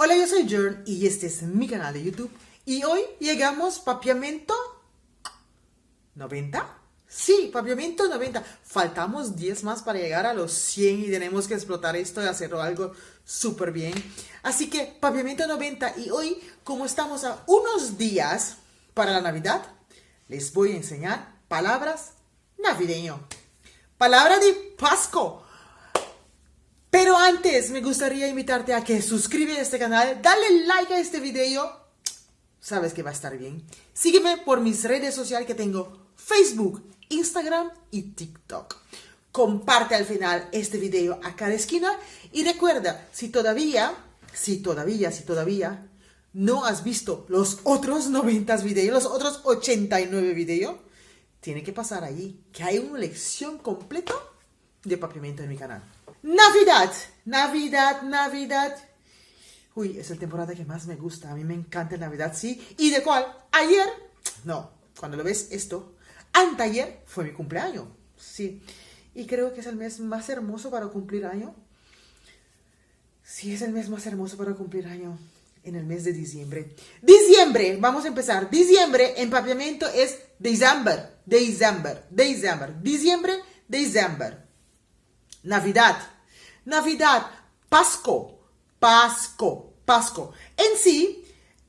Hola, yo soy Jern y este es mi canal de YouTube. Y hoy llegamos papiamento 90. Sí, papiamento 90. Faltamos 10 más para llegar a los 100 y tenemos que explotar esto y hacerlo algo súper bien. Así que papiamento 90 y hoy, como estamos a unos días para la Navidad, les voy a enseñar palabras navideño. Palabra de Pascua. Pero antes me gustaría invitarte a que suscribas a este canal, dale like a este video, sabes que va a estar bien. Sígueme por mis redes sociales que tengo Facebook, Instagram y TikTok. Comparte al final este video a cada esquina y recuerda, si todavía no has visto los otros 90 videos, los otros 89 videos, tiene que pasar ahí, que hay una lección completa de papiamento en mi canal. Navidad, Navidad, Navidad. Uy, es la temporada que más me gusta. A mí me encanta la Navidad, sí. ¿Y de cuál? Ayer, no, cuando lo ves esto, anteayer fue mi cumpleaños, sí. Y creo que es el mes más hermoso para cumplir año. Sí, es el mes más hermoso para cumplir año. En el mes de diciembre. Diciembre, vamos a empezar. Diciembre en papiamento es December, December, December. Diciembre, December. Navidad, Navidad, Pascua, Pascua, Pascua. En sí,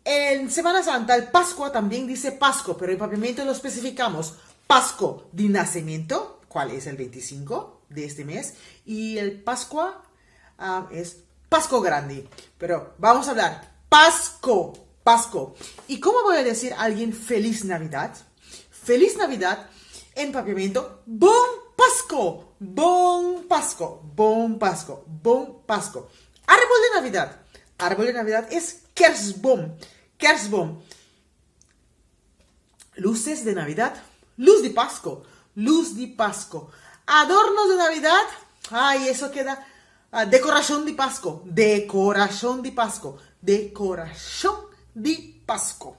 en Semana Santa, el Pascua también dice Pascua, pero en papiamento lo especificamos. Pascua de nacimiento, ¿cuál es el 25 de este mes? Y el Pascua es Pascua grande. Pero vamos a hablar Pascua, Pascua. ¿Y cómo voy a decir a alguien Feliz Navidad? Feliz Navidad en papiamento, Bon Pascua, Bon Pascua, Bon Pascua, Bon Pascua. Árbol de Navidad. Árbol de Navidad es Kerstboom, Kerstboom. Luces de Navidad, luz de Pascua, luz de Pascua. Adornos de Navidad, ay, eso queda. Decoración de Pascua, decoración de Pascua, decoración de Pascua.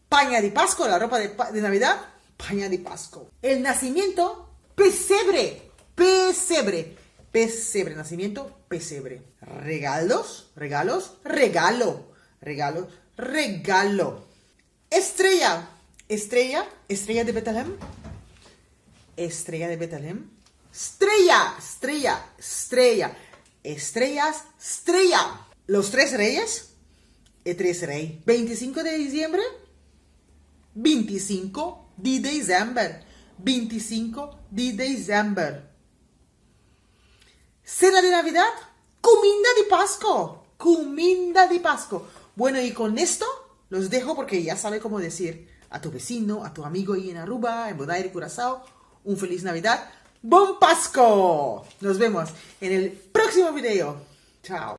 Paña de Pascua, la ropa de Navidad, paña de Pascua. El nacimiento, pesebre, pesebre, pesebre, nacimiento, pesebre. Regalos, regalos, regalo, regalo, regalo. Estrella, estrella, estrella de Betlehem, estrella de Betlehem. Estrella, estrella, estrella, estrellas, estrella. Los tres reyes, tres rey. 25 de diciembre, 25 de diciembre, 25 de diciembre. Cena de Navidad, comida de Pascua, comida de Pascua. Bueno, y con esto los dejo porque ya sabe cómo decir a tu vecino, a tu amigo ahí en Aruba, en Bonaire, Curazao, un feliz Navidad. ¡Bon Pascua! Nos vemos en el próximo video. Chao.